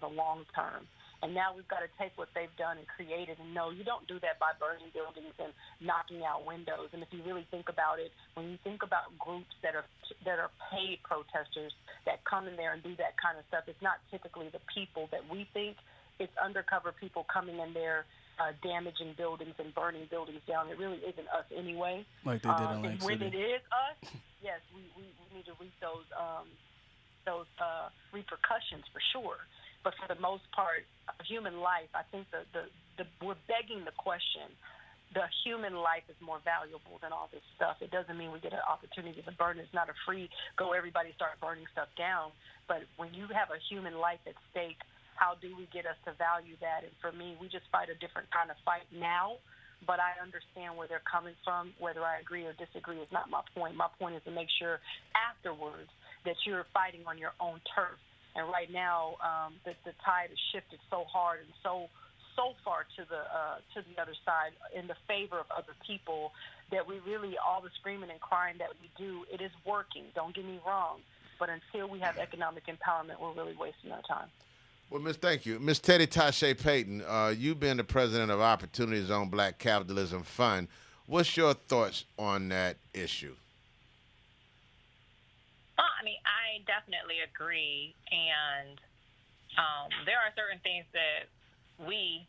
the long term. And now we've got to take what they've done and create it. And no, you don't do that by burning buildings and knocking out windows. And if you really think about it, when you think about groups that are paid protesters that come in there and do that kind of stuff, it's not typically the people that we think. It's undercover people coming in there, damaging buildings and burning buildings down. It really isn't us anyway. Like they did in Lake and when City. it is us, yes, we need to reap those repercussions for sure. But for the most part, human life, I think we're begging the question. The human life is more valuable than all this stuff. It doesn't mean we get an opportunity to burn. It's not a free go, everybody start burning stuff down. But when you have a human life at stake, how do we get us to value that? And for me, we just fight a different kind of fight now. But I understand where they're coming from. Whether I agree or disagree is not my point. My point is to make sure afterwards that you're fighting on your own turf. And right now, the tide has shifted so hard and so far to the other side in the favor of other people that we really, all the screaming and crying that we do, it is working. Don't get me wrong. But until we have economic empowerment, we're really wasting our time. Well, thank you. Miss Teddy Tashe Payton, you've been the president of Opportunity Zone Black Capitalism Fund. What's your thoughts on that issue? I mean, I definitely agree, and there are certain things that we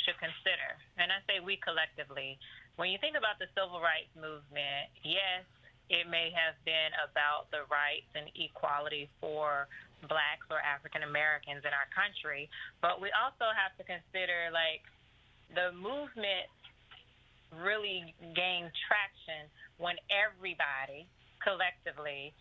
should consider, and I say we collectively. When you think about the civil rights movement, yes, it may have been about the rights and equality for blacks or African Americans in our country, but we also have to consider, like, the movement really gained traction when everybody collectively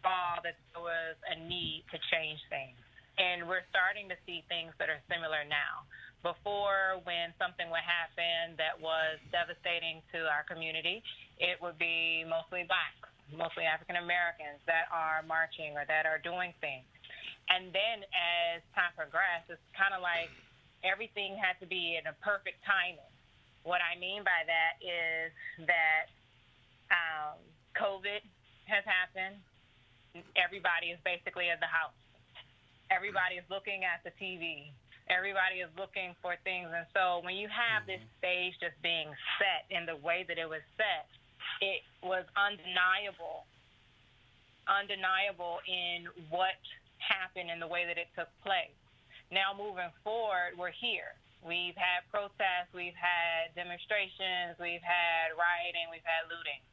saw that there was a need to change things. And we're starting to see things that are similar now. Before, when something would happen that was devastating to our community, it would be mostly blacks, mostly African Americans that are marching or that are doing things. And then as time progressed, it's kind of like everything had to be in a perfect timing. What I mean by that is that COVID has happened. Everybody is basically at the house. Everybody is looking at the TV. Everybody is looking for things. And so when you have this stage just being set in the way that it was set, it was undeniable in what happened and the way that it took place. Now moving forward, we're here. We've had protests, we've had demonstrations, we've had rioting, we've had looting.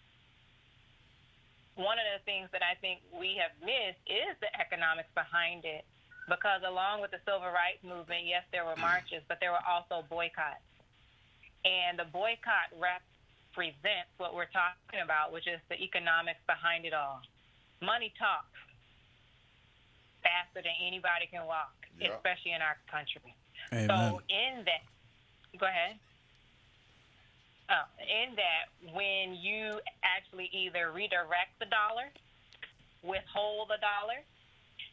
One of the things that I think we have missed is the economics behind it, because along with the civil rights movement, yes, there were marches, but there were also boycotts. And the boycott represents what we're talking about, which is the economics behind it all. Money talks faster than anybody can walk, especially in our country. Amen. So in that, go ahead. In that, when you actually either redirect the dollar, withhold the dollar,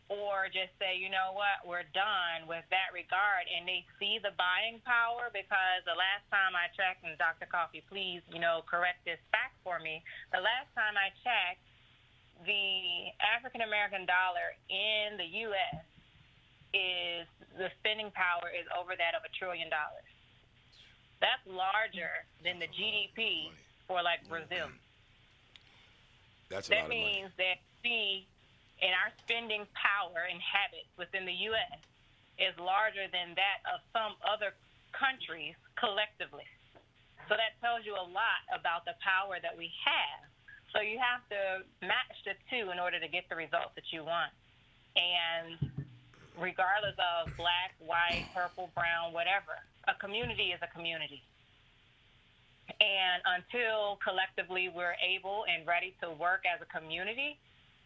or just say, you know what, we're done with that regard, and they see the buying power, because the last time I checked, and Dr. Coffee, please, correct this fact for me, the last time I checked, the African-American dollar in the U.S. the spending power is over that of $1 trillion. That's larger than the GDP for, like, Brazil. That's a lot of money. That means that we, in our spending power and habits within the U.S., is larger than that of some other countries collectively. So that tells you a lot about the power that we have. So you have to match the two in order to get the results that you want. And regardless of black, white, purple, brown, whatever, a community is a community. And until collectively we're able and ready to work as a community,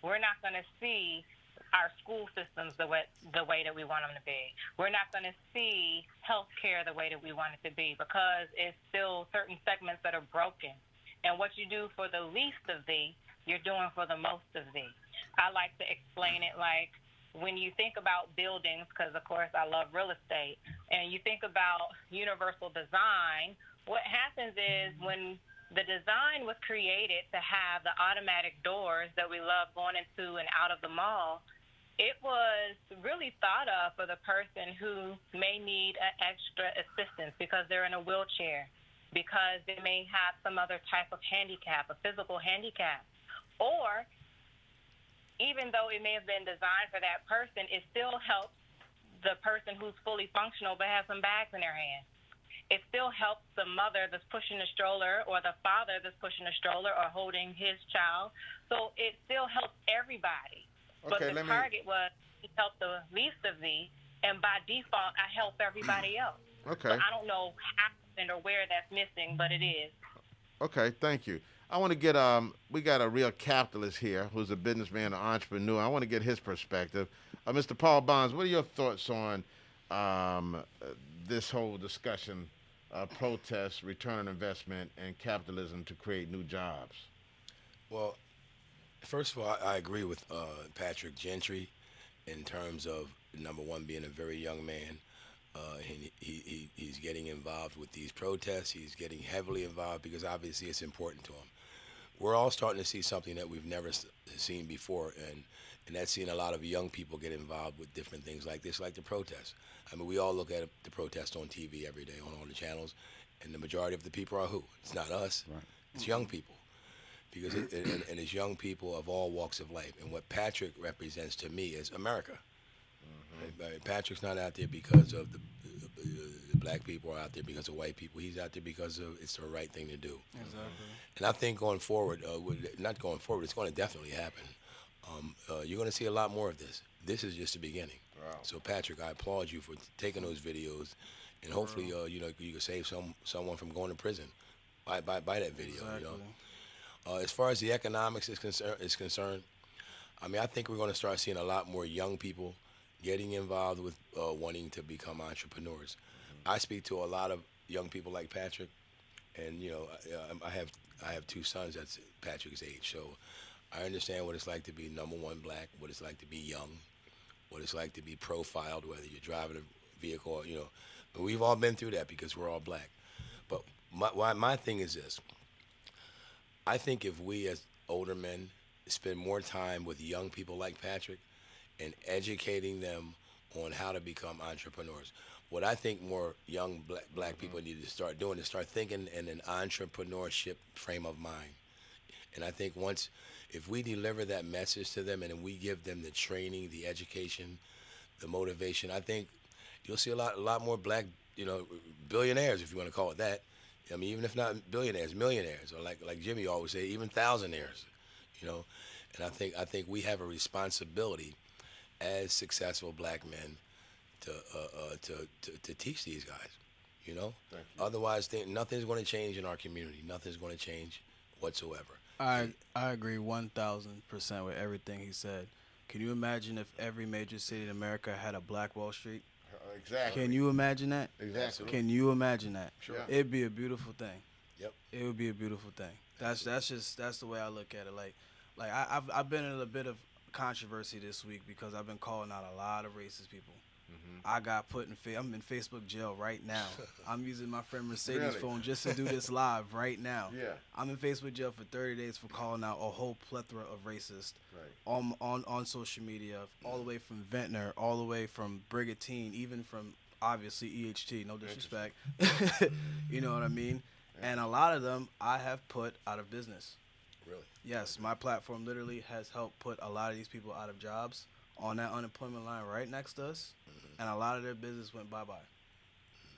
we're not going to see our school systems the way that we want them to be. We're not going to see healthcare the way that we want it to be, because it's still certain segments that are broken. And what you do for the least of thee, you're doing for the most of thee. I like to explain it like, when you think about buildings, because, of course, I love real estate, and you think about universal design, what happens is when the design was created to have the automatic doors that we love going into and out of the mall, It was really thought of for the person who may need extra assistance because they're in a wheelchair, because they may have some other type of handicap, a physical handicap, or even though it may have been designed for that person, it still helps the person who's fully functional but has some bags in their hand. It still helps the mother that's pushing the stroller or the father that's pushing the stroller or holding his child. So it still helps everybody. But Okay, the target was to help the least of these, and by default, I help everybody else. Okay. So I don't know how or where that's missing, but it is. Okay, thank you. I want to get we got a real capitalist here who's a businessman, an entrepreneur. I want to get his perspective. Mr. Paul Bonds, what are your thoughts on this whole discussion, protests, return on investment, and capitalism to create new jobs? Well, first of all, I agree with Patrick Gentry in terms of number one being a very young man. He's getting involved with these protests. He's getting heavily involved because obviously it's important to him. We're all starting to see something that we've never seen before, and that's seeing a lot of young people get involved with different things like this, like the protests. I mean, we all look at the protest on TV every day on all the channels, and the majority of the people are who? It's not us. Right. It's young people. Because and it's young people of all walks of life. And what Patrick represents to me is America. Mm-hmm. Patrick's not out there because of the black people are out there because of white people. He's out there because of it's the right thing to do. Exactly. And I think going forward, not going forward, it's going to definitely happen. You're going to see a lot more of this. This is just the beginning. Wow. So Patrick, I applaud you for taking those videos, and hopefully, you can save someone from going to prison by that video. Exactly. You know. As far as the economics is concerned, I mean, I think we're going to start seeing a lot more young people getting involved with wanting to become entrepreneurs. Mm-hmm. I speak to a lot of young people like Patrick, and I have two sons that's Patrick's age, so I understand what it's like to be number one black, what it's like to be young, what it's like to be profiled, whether you're driving a vehicle, or, but we've all been through that because we're all black. But my thing is this. I think if we as older men spend more time with young people like Patrick and educating them on how to become entrepreneurs, what I think more young black people need to start doing is start thinking in an entrepreneurship frame of mind. And I think if we deliver that message to them and we give them the training, the education, the motivation, I think you'll see a lot more black, billionaires, if you want to call it that. I mean, even if not billionaires, millionaires, or like Jimmy always say, even thousandaires, And I think we have a responsibility as successful black men to teach these guys, Otherwise, nothing's going to change in our community. Nothing's going to change whatsoever. I agree 1,000% with everything he said. Can you imagine if every major city in America had a Black Wall Street? Exactly. Can you imagine that? Exactly. Can you imagine that? Sure. It'd be a beautiful thing. Yep. It would be a beautiful thing. That's the way I look at it. Like I've been in a bit of controversy this week because I've been calling out a lot of racist people. Mm-hmm. I got put I'm in Facebook jail right now. I'm using my friend Mercedes' phone just to do this live right now. Yeah. I'm in Facebook jail for 30 days for calling out a whole plethora of racists on social media, all the way from Ventnor, all the way from Brigantine, even from obviously EHT, no disrespect. You know what I mean? Yeah. And a lot of them I have put out of business. Really? Yes, my platform literally has helped put a lot of these people out of jobs on that unemployment line right next to us, and a lot of their business went bye-bye.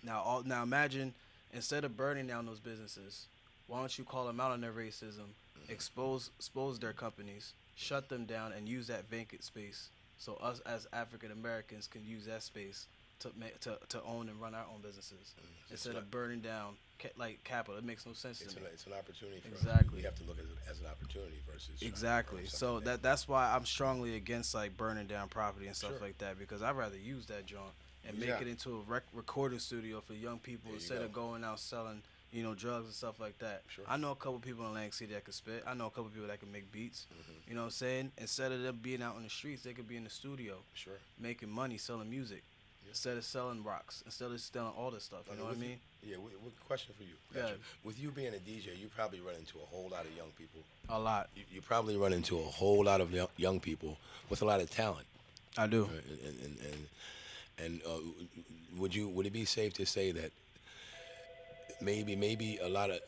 Now imagine, instead of burning down those businesses, why don't you call them out on their racism, expose their companies, shut them down, and use that vacant space so us as African Americans can use that space to own and run our own businesses instead of burning down capital. It makes no sense to me. It's an opportunity for exactly. us. We have to look at it as an opportunity versus exactly. So that's why I'm strongly against burning down property and stuff like that, because I'd rather use that joint and make it into a recording studio for young people instead of going out selling drugs and stuff like that. Sure. I know a couple people in Atlantic City that can spit. I know a couple people that can make beats. You know what I'm saying? Instead of them being out in the streets, they could be in the studio, making money selling music. Instead of selling rocks, instead of selling all this stuff, you know what I mean? Yeah, question for you, Patrick. With you being a DJ, you probably run into a whole lot of young people. A lot. You probably run into a whole lot of young people with a lot of talent. I do. And would it be safe to say that maybe a lot of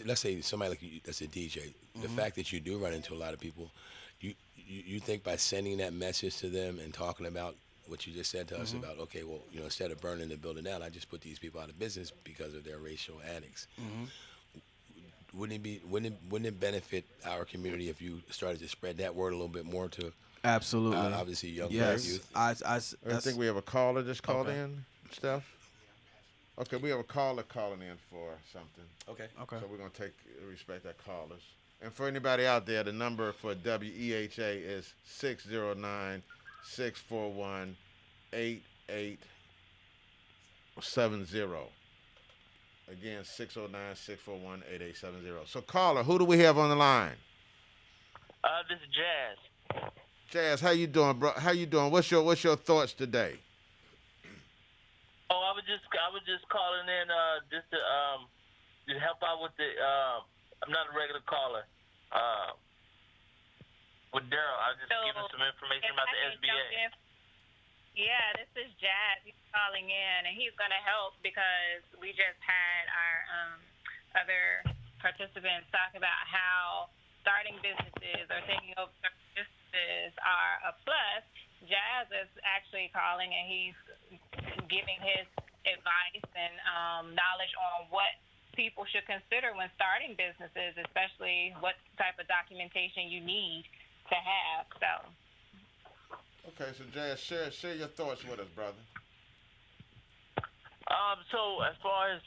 let's say somebody like you that's a DJ, the fact that you do run into a lot of people, you think by sending that message to them and talking about what you just said to us about, okay, well, instead of burning the building down, I just put these people out of business because of their racial antics. Wouldn't it benefit our community if you started to spread that word a little bit more to Absolutely. Obviously young Yes. youth? I think we have a caller just called in, Steph. Okay, we have a caller calling in for something. Okay. So we're going to respect our callers. And for anybody out there, the number for WEHA is 609-641-8870. Again, 609-641-8870. So, caller, who do we have on the line? This is Jazz. Jazz, how you doing, bro? How you doing? What's your thoughts today? Oh, I was just calling in just to help out with the. I'm not a regular caller. With Daryl, I was just giving some information about the SBA. Yeah, this is Jazz. He's calling in, and he's going to help because we just had our other participants talk about how starting businesses or taking over businesses are a plus. Jazz is actually calling, and he's giving his advice and knowledge on what people should consider when starting businesses, especially what type of documentation you need to have. Okay, so Jazz, share your thoughts with us, brother. So as far as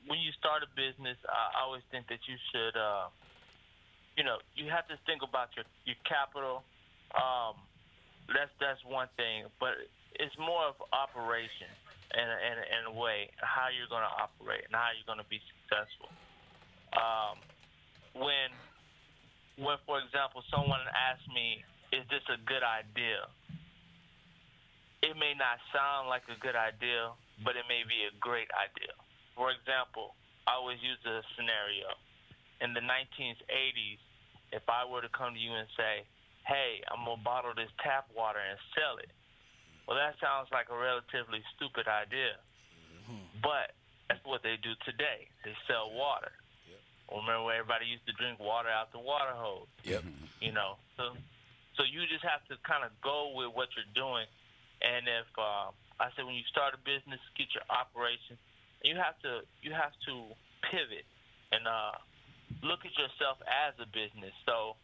when you start a business, I always think that you should, you have to think about your capital. That's one thing, but it's more of operation in a way, how you're going to operate and how you're going to be successful. When for example, someone asks me, is this a good idea? It may not sound like a good idea, but it may be a great idea. For example, I always use a scenario. In the 1980s, if I were to come to you and say, hey, I'm going to bottle this tap water and sell it, well, that sounds like a relatively stupid idea. But that's what they do today. They sell water. Remember where everybody used to drink water out the water hose? Yep. So you just have to kind of go with what you're doing. And if I said when you start a business, get your operation, you have to pivot and look at yourself as a business. So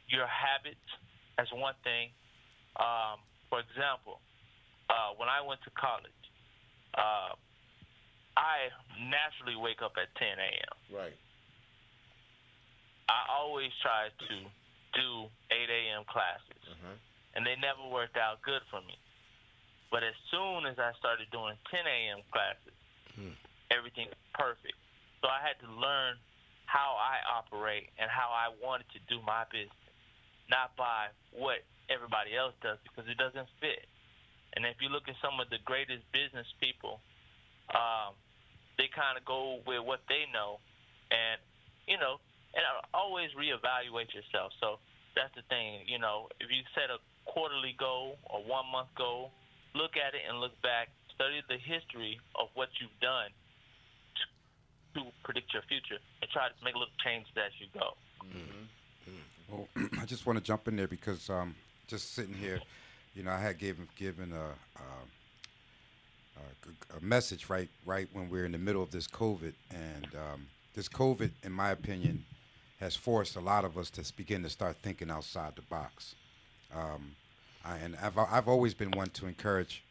your habits as one thing. For example, when I went to college, I naturally wake up at 10 a.m. Right. I always tried to do 8 a.m. classes, and they never worked out good for me. But as soon as I started doing 10 a.m. classes, everything was perfect. So I had to learn how I operate and how I wanted to do my business, not by what everybody else does, because it doesn't fit. And if you look at some of the greatest business people, they kind of go with what they know, and always reevaluate yourself. So that's the thing, if you set a quarterly goal or 1 month goal, look at it and look back, study the history of what you've done to predict your future, and try to make little changes as you go. Well, I just want to jump in there because just sitting here, I had given a message right when we're in the middle of this COVID, and this COVID, in my opinion, has forced a lot of us to begin to start thinking outside the box. I've always been one to encourage,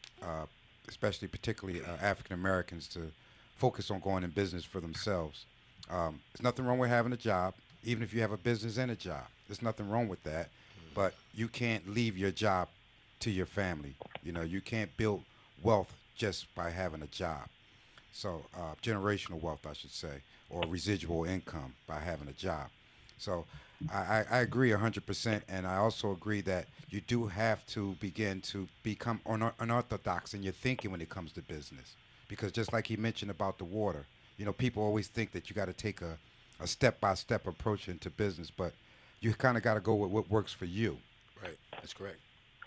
especially particularly African Americans, to focus on going in business for themselves. There's nothing wrong with having a job, even if you have a business and a job. There's nothing wrong with that, but you can't leave your job to your family. You can't build wealth just by having a job. So generational wealth, I should say, or residual income by having a job. So I agree 100%, and I also agree that you do have to begin to become unorthodox in your thinking when it comes to business. Because just like he mentioned about the water, people always think that you got to take a step-by-step approach into business, but you kind of got to go with what works for you. Right. That's correct.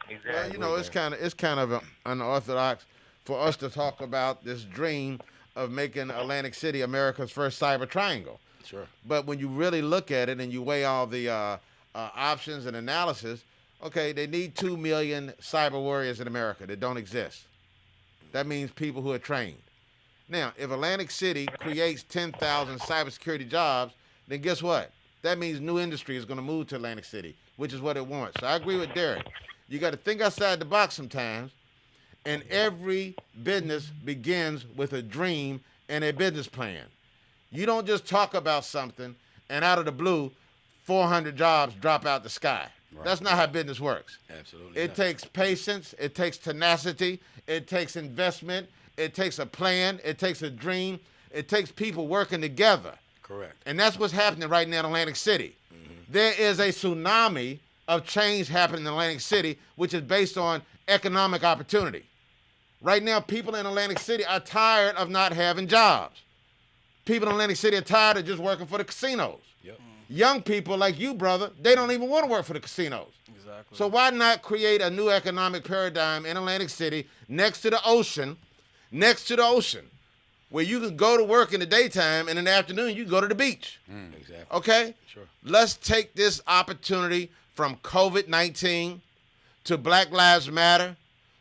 Exactly. Well, you know, it's kind of unorthodox for us to talk about this dream of making Atlantic City America's first cyber triangle. Sure. But when you really look at it and you weigh all the options and analysis, okay, they need 2 million cyber warriors in America that don't exist. That means people who are trained. Now, if Atlantic City creates 10,000 cybersecurity jobs, then guess what? That means new industry is going to move to Atlantic City, which is what it wants. So I agree with Derek. You got to think outside the box sometimes, and every business begins with a dream and a business plan. You don't just talk about something and out of the blue, 400 jobs drop out the sky. Right. That's not how business works. Absolutely. It takes patience. It takes tenacity. It takes investment. It takes a plan. It takes a dream. It takes people working together. Correct. And that's what's happening right now in Atlantic City. Mm-hmm. There is a tsunami of change happening in Atlantic City, which is based on economic opportunity. Right now, people in Atlantic City are tired of not having jobs. People in Atlantic City are tired of just working for the casinos. Yep. Young people like you, brother, they don't even want to work for the casinos. Exactly. So why not create a new economic paradigm in Atlantic City next to the ocean, where you can go to work in the daytime and in the afternoon you can go to the beach. Exactly. Okay? Sure. Let's take this opportunity from COVID-19 to Black Lives Matter,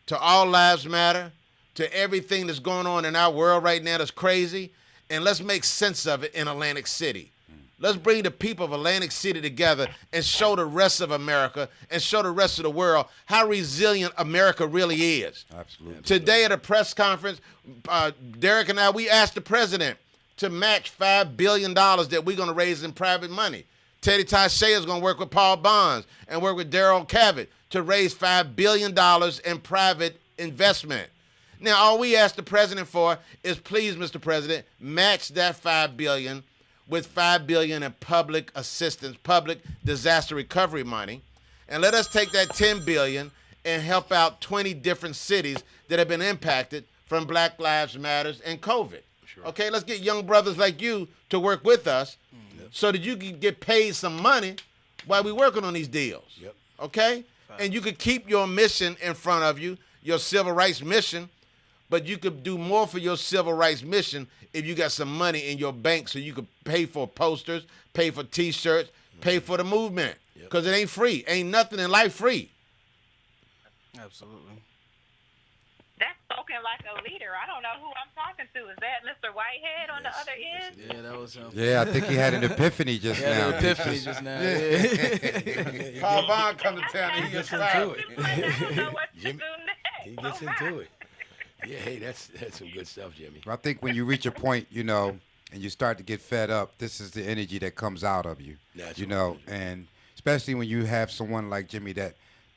to All Lives Matter, to everything that's going on in our world right now that's crazy, and let's make sense of it in Atlantic City. Let's bring the people of Atlantic City together and show the rest of America and show the rest of the world how resilient America really is. Absolutely. Today at a press conference, Derek and I, we asked the president to match $5 billion that we're going to raise in private money. Teddy Taché is going to work with Paul Bonds and work with Daryl Cavett to raise $5 billion in private investment. Now, all we ask the president for is, please, Mr. President, match that $5 billion with $5 billion in public assistance, public disaster recovery money, and let us take that $10 billion and help out 20 different cities that have been impacted from Black Lives Matters and COVID. Sure. Okay, let's get young brothers like you to work with us so that you can get paid some money while we're working on these deals. Yep. Okay? And you could keep your mission in front of you, your civil rights mission, but you could do more for your civil rights mission if you got some money in your bank so you could pay for posters, pay for T-shirts, pay for the movement. Because it ain't free. Ain't nothing in life free. Absolutely. That's spoken like a leader. I don't know who I'm talking to. Is that Mr. Whitehead on the other end? Yeah, that was him. Yeah, I think he had an epiphany just now. An epiphany just now. Yeah. Paul Bond come to town and he gets into fired. it. I don't know what to Jimmy, do next. He gets into it. Yeah, hey, that's some good stuff, Jimmy. I think when you reach a point, you know, and you start to get fed up, this is the energy that comes out of you. That's you know, right. and especially when you have someone like Jimmy that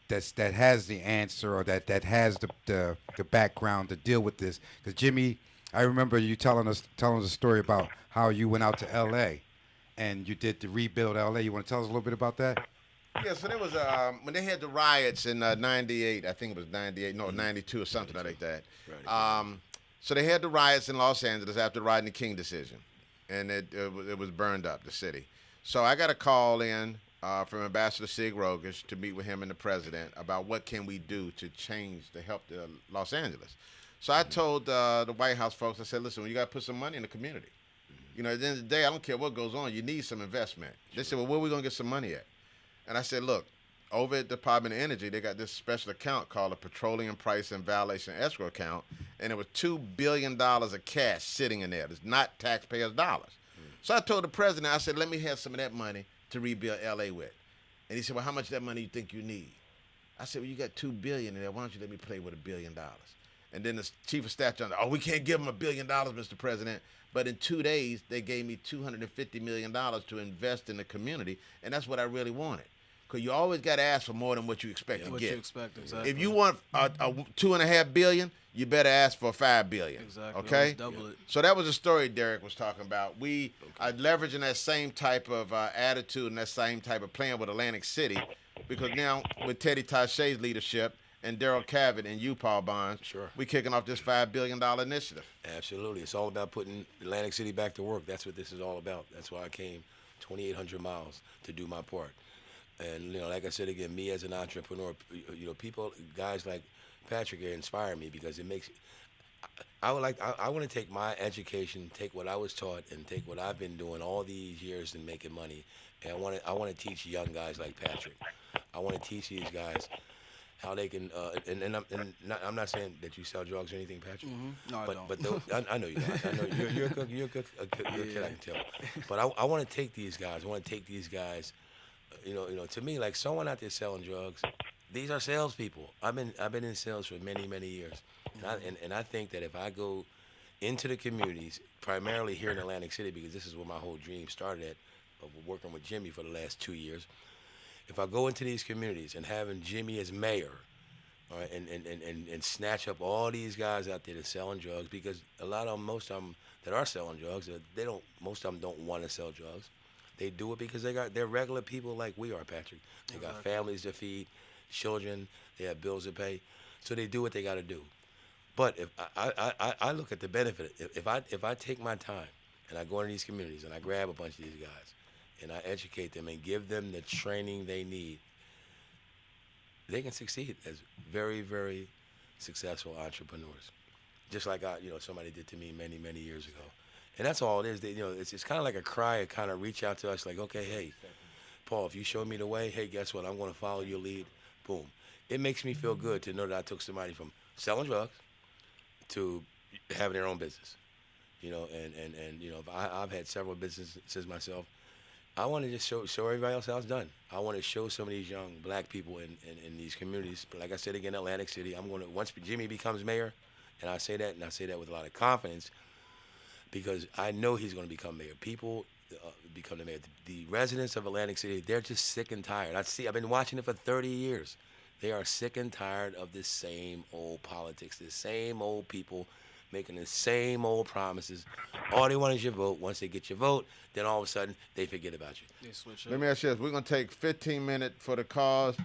has the answer or that has the background to deal with this. Because Jimmy, I remember you telling us a story about how you went out to L.A. and you did the rebuild L.A. You want to tell us a little bit about that? Yeah, so there was when they had the riots in 98, I think it was 98, no, 92 or something like that. So they had the riots in Los Angeles after the Rodney King decision, and it was burned up, the city. So I got a call in from Ambassador Sig Rogers to meet with him and the president about what can we do to help Los Angeles. So I told the White House folks, I said, listen, you got to put some money in the community. You know, at the end of the day, I don't care what goes on, you need some investment. They said, well, where are we going to get some money at? And I said, look, over at the Department of Energy, they got this special account called a Petroleum Price and Violation Escrow Account, and it was $2 billion of cash sitting in there. It's not taxpayers' dollars. So I told the president, I said, let me have some of that money to rebuild L.A. with. And he said, well, how much of that money you think you need? I said, well, you got $2 billion in there. Why don't you let me play with $1 billion? And then the chief of staff said, oh, we can't give him $1 billion, Mr. President. But in 2 days, they gave me $250 million to invest in the community, and that's what I really wanted. Because you always got to ask for more than what you expect to What get. you expect, exactly. If you want a $2.5 billion, you better ask for $5 billion. Exactly. Okay. Double it. So that was the story Derek was talking about. We are leveraging that same type of attitude and that same type of plan with Atlantic City, because now with Teddy Taché's leadership and Daryl Cavett and you, Paul Bonds, we're kicking off this $5 billion initiative. Absolutely. It's all about putting Atlantic City back to work. That's what this is all about. That's why I came 2,800 miles to do my part. And like I said again, me as an entrepreneur, people, guys like Patrick here inspire me because it makes. I would like. I want to take my education, take what I was taught, and take what I've been doing all these years and making money. And I want to teach young guys like Patrick. I want to teach these guys how they can. I'm not saying that you sell drugs or anything, Patrick. Mm-hmm. No, I don't. But I know you guys. I know you're a good kid. I can tell. But I want to take these guys. I want to take these guys. To me, like someone out there selling drugs, these are salespeople. I've been in sales for many, many years, and I think that if I go into the communities, primarily here in Atlantic City, because this is where my whole dream started at, but we're working with Jimmy for the last 2 years. If I go into these communities and having Jimmy as mayor, all right, and snatch up all these guys out there that's selling drugs, because most of them that are selling drugs, most of them don't want to sell drugs. They do it because they're regular people like we are, Patrick. They got families to feed, children, they have bills to pay, so they do what they got to do. But if I look at the benefit, if I take my time and I go into these communities and I grab a bunch of these guys and I educate them and give them the training they need, they can succeed as very, very successful entrepreneurs, just like somebody did to me many, many years ago. And that's all it is. It's kind of like a cry. Kind of reach out to us like, okay, hey, Paul, if you show me the way, hey, guess what? I'm going to follow your lead. Boom. It makes me feel good to know that I took somebody from selling drugs to having their own business. I've had several businesses myself. I want to just show everybody else how it's done. I want to show some of these young black people in these communities. But like I said again, Atlantic City, once Jimmy becomes mayor, and I say that with a lot of confidence, because I know he's going to become mayor. People become the mayor. The residents of Atlantic City, they're just sick and tired. I've been watching it for 30 years. They are sick and tired of the same old politics, the same old people making the same old promises. All they want is your vote. Once they get your vote, then all of a sudden they forget about you. They switch up. Let me ask you this. We're going to take 15 minutes for the cause.